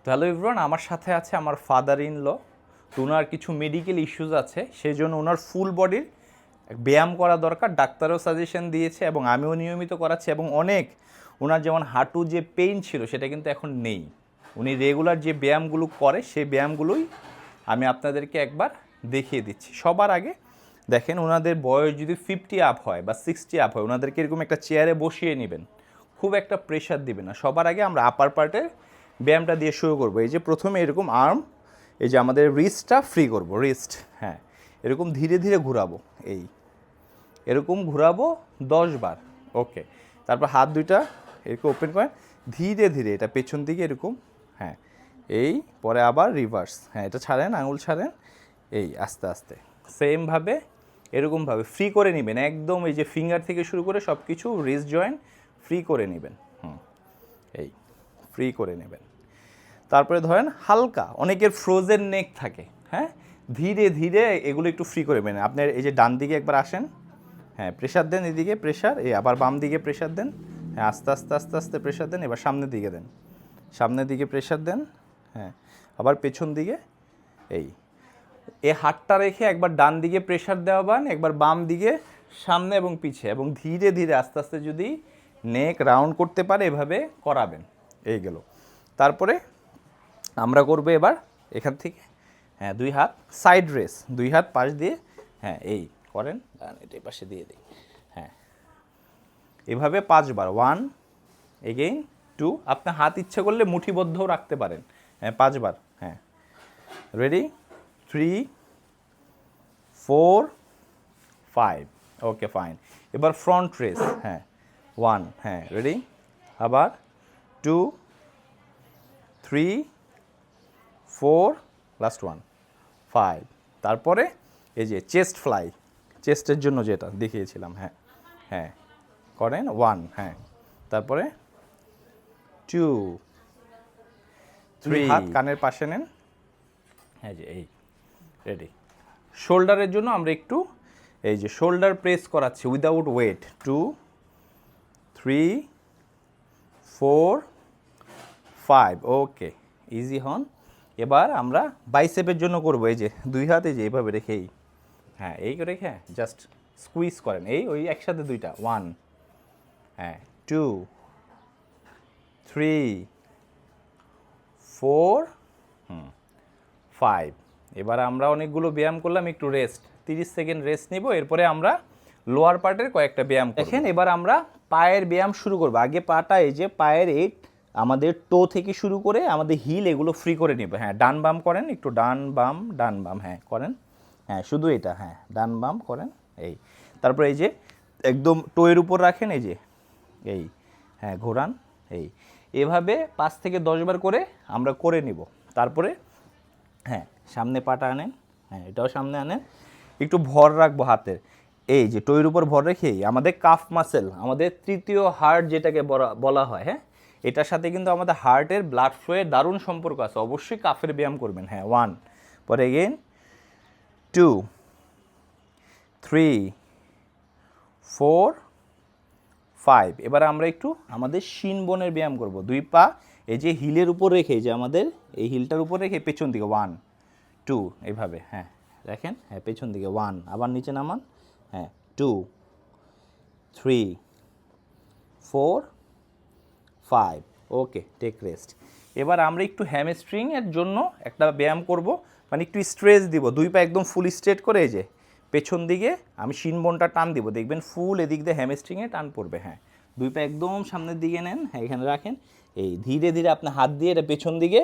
তো hello everyone, আমার সাথে আছে আমার ফাদার ইন ল। তো ওনার কিছু মেডিকেল ইস্যুস আছে, সেই জন্য ওনার ফুল বডির ব্যায়াম করা দরকার। ডাক্তারও সাজেশন দিয়েছে এবং আমিও নিয়মিত করাচ্ছি। এবং অনেক ওনার যেমন হাঁটু যে পেইন ছিল সেটা কিন্তু এখন নেই। উনি রেগুলার যে ব্যায়ামগুলো করে সেই ব্যায়ামগুলোই আমি আপনাদেরকে একবার দেখিয়ে দিচ্ছি। সবার আগে দেখেন, ওনাদের বয়স যদি 50 আপ হয় বা 60 আপ হয়, ওনাদেরকে এরকম একটা চেয়ারে বসিয়ে নেবেন, খুব একটা প্রেশার দিবেন না। সবার আগে আমরা আপার পার্টের ব্যায়ামটা দিয়ে শুরু করব। এই যে প্রথমে এরকম আর্ম, এই যে আমাদের রিস্টটা ফ্রি করব, রিস্ট, হ্যাঁ, এরকম ধীরে ধীরে ঘোরাবো, এই এরকম ঘোরাবো 10 বার। ওকে, তারপর হাত দুইটা এরকম ওপেন করেন, ধীরে ধীরে এটা পেছন দিকে এরকম, হ্যাঁ, এই পরে আবার রিভার্স, হ্যাঁ, এটা ছাড়েন, আঙুল ছাড়েন, এই আস্তে আস্তে সেমভাবে এরকমভাবে ফ্রি করে নেবেন একদম। এই যে ফিঙ্গার থেকে শুরু করে সব কিছু রিস্ট জয়েন্ট ফ্রি করে নেবেন, এই ফ্রি করে নেবেন। তারপরে ধরেন হালকা, অনেকের ফ্রোজেন নেক থাকে, হ্যাঁ, ধীরে ধীরে এগুলো একটু ফ্রি করে নেবেন। আপনার এই যে ডান দিকে একবার আসেন, হ্যাঁ, প্রেশার দেন, এদিকে প্রেশার, এই আবার বাম দিকে প্রেশার দেন, হ্যাঁ, আস্তে আস্তে আস্তে আস্তে প্রেশার দেন, এবার সামনের দিকে দেন, সামনের দিকে প্রেশার দেন, হ্যাঁ, আবার পেছন দিকে, এই হাতটা রেখে একবার ডান দিকে প্রেশার দেওয়া বান, একবার বাম দিকে, সামনে এবং পিছে, এবং ধীরে ধীরে আস্তে আস্তে যদি নেক রাউন্ড করতে পারে এভাবে করাবেন। এই গেল। তারপরে আমরা করবো এবার এখান থেকে, হ্যাঁ, দুই হাত সাইড রেস, দুই হাত পাশ দিয়ে, হ্যাঁ, এই করেন, এটা পাশে দিয়ে দিই, হ্যাঁ, এভাবে 5 বার। 1, এগেইন 2, আপনার হাত ইচ্ছা করলে মুঠিবদ্ধও রাখতে পারেন, হ্যাঁ, 5 বার, হ্যাঁ, রেডি, 3, 4, 5, ওকে ফাইন। এবার ফ্রন্ট রেস, হ্যাঁ, 1, হ্যাঁ, রেডি, আবার 2, 3, 4, লাস্ট 1, 5। তারপরে এই যে চেস্ট ফ্লাই, চেস্টের জন্য যেটা দেখিয়েছিলাম, হ্যাঁ, হ্যাঁ, করেন 1, হ্যাঁ, তারপরে 2, 3, হাত কানের পাশে নেন, হ্যাঁ, যে এই রেডি। শোল্ডারের জন্য আমরা একটু এই যে শোল্ডার প্রেস করাচ্ছি উইদাউট ওয়েট, 2, 3, 4, 5, ওকে, ইজি হন। এবার আমরা বাইসেপের জন্য করব, এই যে দুই হাত এই যে এইভাবে রেখেই, হ্যাঁ, এই করে রেখে জাস্ট স্কুইজ করেন, এই ওই একসাথে দুইটা, 1, হ্যাঁ, 2, 3, 4, 5। এবার আমরা অনেকগুলো ব্যায়াম করলাম, একটু রেস্ট, 30 সেকেন্ড রেস্ট নিব, এরপরে আমরা লোয়ার পার্টের কয়েকটা ব্যায়াম দেখেন। এবার আমরা পায়ের ব্যায়াম শুরু করব। আগে পাটা, এই যে পায়ের আমাদের টো থেকে শুরু করে আমাদের হিল, এগুলো ফ্রি করে নেবে, হ্যাঁ, ডান বাম করেন, একটু ডান বাম, হ্যাঁ, করেন, হ্যাঁ, শুধু এটা, হ্যাঁ, ডান বাম করেন, এই তারপরে এই যে একদম টোয়ের উপর রাখেন, এই যে এই, হ্যাঁ, ঘোরান, এই এভাবে 5 থেকে 10 বার করে আমরা করে নিব। তারপরে হ্যাঁ, সামনে পাটা আনেন, হ্যাঁ, এটাও সামনে আনেন, একটু ভর রাখবো হাতের, এই যে টোয়ের উপর ভর রেখেই আমাদের কাফ মাসেল, আমাদের তৃতীয় হার্ট যেটাকে বলা হয়, হ্যাঁ, এটার সাথে কিন্তু আমাদের হার্টের ব্লাড ফ্লোয়ের দারুণ সম্পর্ক আছে। অবশ্যই কাফের ব্যায়াম করবেন, হ্যাঁ, 1, পরে এগেইন 2, 3, 4, 5। এবার আমরা একটু আমাদের শিন বোনের ব্যায়াম করব। দুই পা এই যে হিলের উপর রেখে, যে আমাদের এই হিলটার উপর রেখে পেছন দিকে 1, 2, এইভাবে, হ্যাঁ, দেখেন, হ্যাঁ, পেছন দিকে 1, আবার নিচে নামান, হ্যাঁ, 2, 3, 4, 5, ওকে, টেক রেস্ট। এবার আমরা একটু হ্যামস্ট্রিংয়ের জন্য একটা ব্যায়াম করব, মানে একটু স্ট্রেচ দিব। দুই পা একদম ফুল স্ট্রেট করে, এই যে পেছন দিকে আমি শিন বোনটা টান দিব, দেখবেন ফুল এদিক দিয়ে হ্যামস্ট্রিংয়ে টান পড়বে, হ্যাঁ, দুই পা একদম সামনের দিকে নেন, হ্যাঁ, এখানে রাখেন, এই ধীরে ধীরে আপনার হাত দিয়ে এটা পেছন দিকে,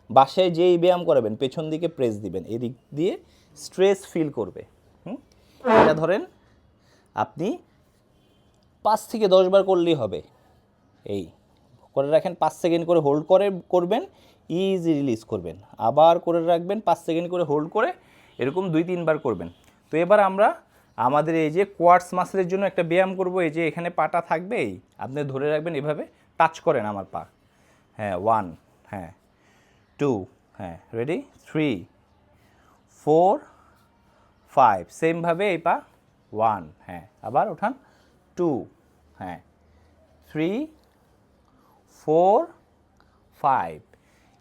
বাসায় যেই ব্যায়াম করাবেন পেছন দিকে প্রেস দিবেন, এদিক দিয়ে স্ট্রেস ফিল করবে। এটা ধরেন আপনি 5 থেকে 10 বার করলেই হবে, এই করে রাখেন, 5 সেকেন্ড করে হোল্ড করবেন, ইজি রিলিজ করবেন, আবার করে রাখবেন, 5 সেকেন্ড করে হোল্ড করে, এরকম 2-3 বার করবেন। তো এবার আমরা আমাদের এই যে কোয়াডস মাসেলের জন্য একটা ব্যায়াম করব। এই যে এখানে পাটা থাকবে, এই আপনি ধরে রাখবেন, এভাবে টাচ করেন আমার পা, হ্যাঁ, 1, হ্যাঁ, 2, হ্যাঁ, রেডি, 3, 4, 5, সেমভাবে এই পা, 1, হ্যাঁ, আবার ওঠান, 2, হ্যাঁ, 3, 4, 5।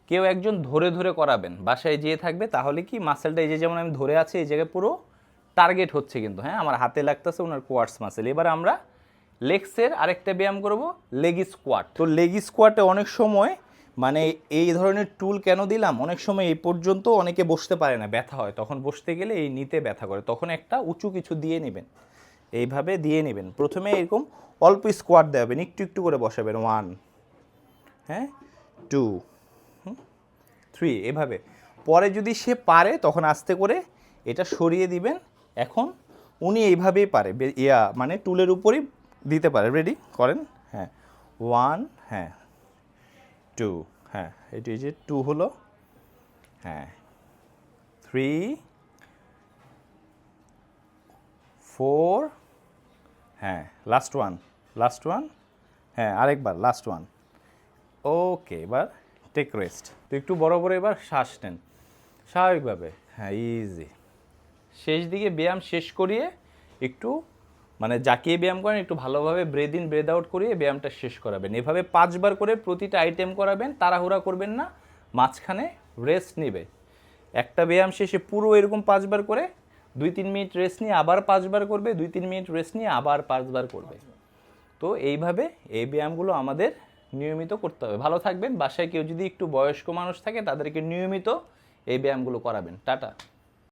কেউ একজন ধরে ধরে করাবেন, বাসায় যেয়ে থাকবে, তাহলে কি মাসেলটা এই যে যেমন আমি ধরে আছি এই জায়গায় পুরো টার্গেট হচ্ছে কিন্তু, হ্যাঁ আমার হাতে লাগতেছে ওনার কোয়াডস মাসেল। এবার আমরা লেগসের আরেকটা ব্যায়াম করব, লেগ স্কোয়াট। তো লেগ স্কোয়াটে অনেক সময় মানে এই ধরনের টুল কেন দিলাম, অনেক সময় এই পর্যন্ত অনেকে বসতে পারে না, ব্যথা হয়, তখন বসতে গেলে এই নিতে ব্যথা করে, তখন একটা উঁচু কিছু দিয়ে নেবেন, এইভাবে দিয়ে নেবেন। প্রথমে এরকম অল্প স্কোয়াট দেবেন, একটু একটু করে বসাবেন, 1, হ্যাঁ 2, 3, এভাবে। পরে যদি সে পারে তখন আস্তে করে এটা সরিয়ে দিবেন। এখন উনি এইভাবেই পারে, মানে টুলের উপরই দিতে পারে। রেডি করেন, হ্যাঁ 1, হ্যাঁ 2, হ্যাঁ এটি যে 2 হলো, হ্যাঁ 3, 4, হ্যাঁ লাস্ট ওয়ান, হ্যাঁ আরেকবার লাস্ট ওয়ান। ওকে, এবার টেক রেস্ট। তো একটু বড় বড় এবার শ্বাস নেন স্বাভাবিকভাবে, হ্যাঁ ইজি। শেষ দিকে ব্যায়াম শেষ করিয়ে একটু মানে জাকিয়ে ব্যায়াম করেন, একটু ভালোভাবে ব্রেদ ইন ব্রেদ আউট করিয়ে ব্যায়ামটা শেষ করাবেন। এভাবে 5 বার করে প্রতিটা আইটেম করাবেন, তাড়াহুড়া করবেন না, মাঝখানে রেস্ট নেবে। একটা ব্যায়াম শেষে পুরো এরকম 5 বার করে 2-3 মিনিট রেস্ট নিয়ে আবার 5 বার করবে, 2-3 মিনিট রেস্ট নিয়ে আবার 5 বার করবে। তো এইভাবে এই ব্যায়ামগুলো আমাদের নিয়মিত করতে হবে। ভালো থাকবেন। বাসায় কেউ যদি একটু বয়স্ক মানুষ থাকে তাদেরকে নিয়মিত এই ব্যায়ামগুলো করাবেন। টাটা।